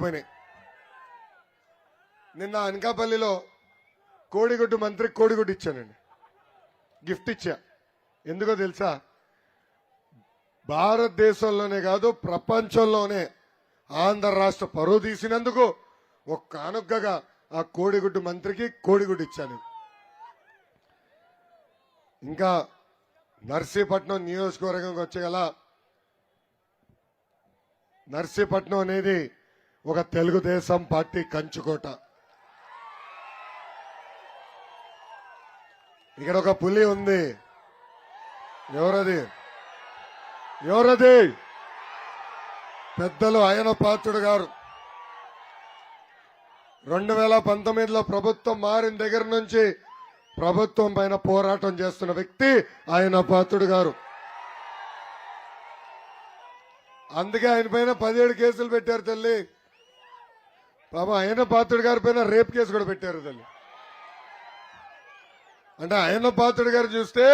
పోయినాయి. నిన్న అనకాపల్లిలో కోడిగుడ్డు మంత్రికి కోడిగుడ్డు ఇచ్చానండి, గిఫ్ట్ ఇచ్చా. ఎందుకో తెలుసా, భారతదేశంలోనే కాదు ప్రపంచంలోనే ఆంధ్ర రాష్ట్ర పరువు తీసినందుకు ఒక కానుకగా ఆ కోడిగుడ్డు మంత్రికి కోడిగుడ్డు ఇచ్చాను. ఇంకా నర్సీపట్నం నియోజకవర్గంకి వచ్చేగల, నర్సీపట్నం అనేది ఒక తెలుగుదేశం పార్టీ కంచుకోట. ఇక్కడ ఒక పులి ఉంది. ఎవరది? పెద్దలు అయ్యన్న పాత్రుడు గారు 2019లో ప్రభుత్వం మారిన దగ్గర నుంచి ప్రభుత్వం పైన పోరాటం చేస్తున్న వ్యక్తి అయ్యన్న పాత్రుడు గారు. అందుకే ఆయన పైన 17 కేసులు పెట్టారు తల్లి. పాపం అయ్యన్న పాత్రుడు గారి పైన రేప్ కేసు కూడా పెట్టారు తల్లి. అంటే అయ్యన్న పాత్రుడు గారు చూస్తే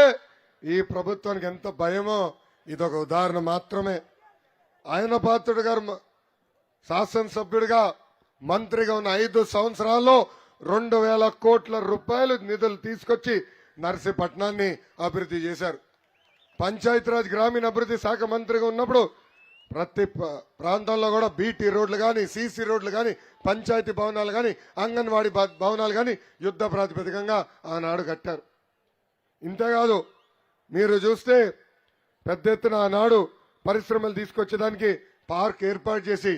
ఈ ప్రభుత్వానికి ఎంత భయమో ఇదొక ఉదాహరణ మాత్రమే. అయ్యన్న పాత్రుడు గారు శాసనసభ్యుడిగా మంత్రిగా ఉన్న 5 సంవత్సరాల్లో 2,000 కోట్ల రూపాయలు నిధులు తీసుకొచ్చి నర్సీపట్నాన్ని అభివృద్ధి చేశారు. పంచాయతీరాజ్ గ్రామీణ అభివృద్ధి శాఖ మంత్రిగా ఉన్నప్పుడు ప్రతి ప్రాంతంలో కూడా బీటీ రోడ్లు కానీ, సీసీ రోడ్లు కానీ, పంచాయతీ భవనాలు కానీ, అంగన్వాడీ భవనాలు కానీ యుద్ధ ప్రాతిపదికంగా ఆనాడు కట్టారు. ఇంతేకాదు, మీరు చూస్తే పెద్ద ఎత్తున ఆనాడు పరిశ్రమలు తీసుకొచ్చేదానికి పార్క్ ఏర్పాటు చేసి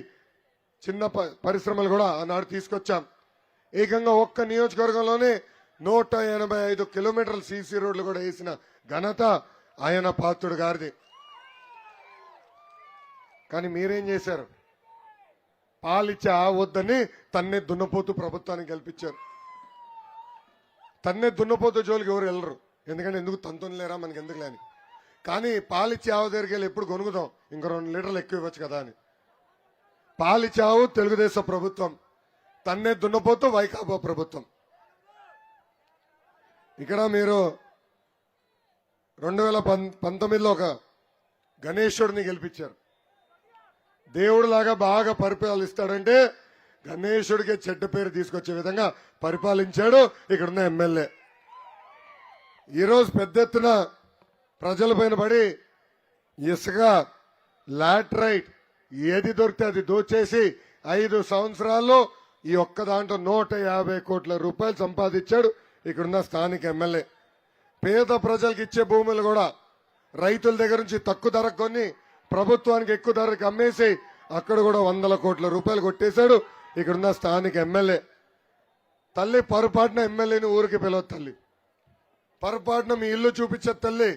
చిన్న పరిశ్రమలు కూడా ఆనాడు తీసుకొచ్చాం. ఏకంగా ఒక్క నియోజకవర్గంలోనే 185 కిలోమీటర్ల సీసీ రోడ్లు కూడా వేసిన ఘనత అయ్యన్న పాత్రుడు గారిది. కానీ మీరేం చేశారు? పాలిచ్చే వద్దని తన్నే దున్నపోతూ ప్రభుత్వానికి గెలిపించారు. తన్నే దున్నపోతూ జోలికి ఎవరు వెళ్ళరు, ఎందుకంటే ఎందుకు తంతులేరా మనకి ఎందుకు లేని. కానీ పాలిచ్చే ఆవు దగ్గరికి వెళ్ళి ఎప్పుడు కొనుగుదాం, ఇంకో 2 లీటర్లు ఎక్కువ ఇవ్వచ్చు కదా అని. పాలిచ్చే ఆవు తెలుగుదేశం ప్రభుత్వం, తన్నే దున్నపోతూ వైకాపా ప్రభుత్వం. ఇక్కడ మీరు 2019లో ఒక గణేశుడిని గెలిపించారు. దేవుడు లాగా బాగా పరిపాలిస్తాడంటే గణేశుడికి చెడ్డ పేరు తీసుకొచ్చే విధంగా పరిపాలించాడు ఇక్కడున్న ఎమ్మెల్యే. ఈరోజు పెద్ద ఎత్తున ప్రజల పైన పడి ఇసుక, లాటరైట్ ఏది దొరికితే అది దోచేసి 5 సంవత్సరాల్లో ఈ ఒక్క దాంట్లో 150 కోట్ల రూపాయలు సంపాదించాడు ఇక్కడున్న స్థానిక ఎమ్మెల్యే. పేద ప్రజలకు ఇచ్చే భూములు కూడా రైతుల దగ్గర నుంచి తక్కువ ధరకు కొని ప్రభుత్వానికి ఎక్కువ ధరకు అమ్మేసి అక్కడ కూడా 100 కోట్ల రూపాయలు కొట్టేశాడు ఇక్కడున్న స్థానిక ఎమ్మెల్యే. తల్లి పొరపాటున ఎమ్మెల్యేని ఊరికి పిలవద్దు తల్లి, పొరపాటున మీ ఇల్లు చూపించే తల్లి.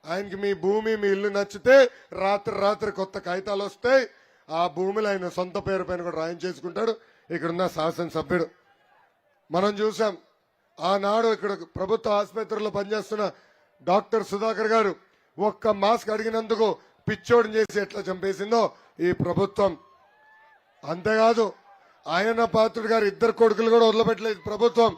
ఆయనకి మీ భూమి, మీ ఇల్లు నచ్చితే రాత్రి కొత్త కాగితాలు వస్తాయి. ఆ భూమిలో ఆయన సొంత పేరు పైన కూడా రాయం చేసుకుంటాడు ఇక్కడున్న శాసనసభ్యుడు. మనం చూసాం ఆనాడు ఇక్కడ ప్రభుత్వ ఆసుపత్రిలో పనిచేస్తున్న డాక్టర్ సుధాకర్ గారు ఒక్క మాస్క్ అడిగినందుకు పిచ్చోడిని చేసి ఎట్లా చంపేసిందో ఈ ప్రభుత్వం. అంతేకాదు అయ్యన్న పాత్రుడు గారు 2 కొడుకులు కూడా వదిలిపెట్టలేదు ప్రభుత్వం.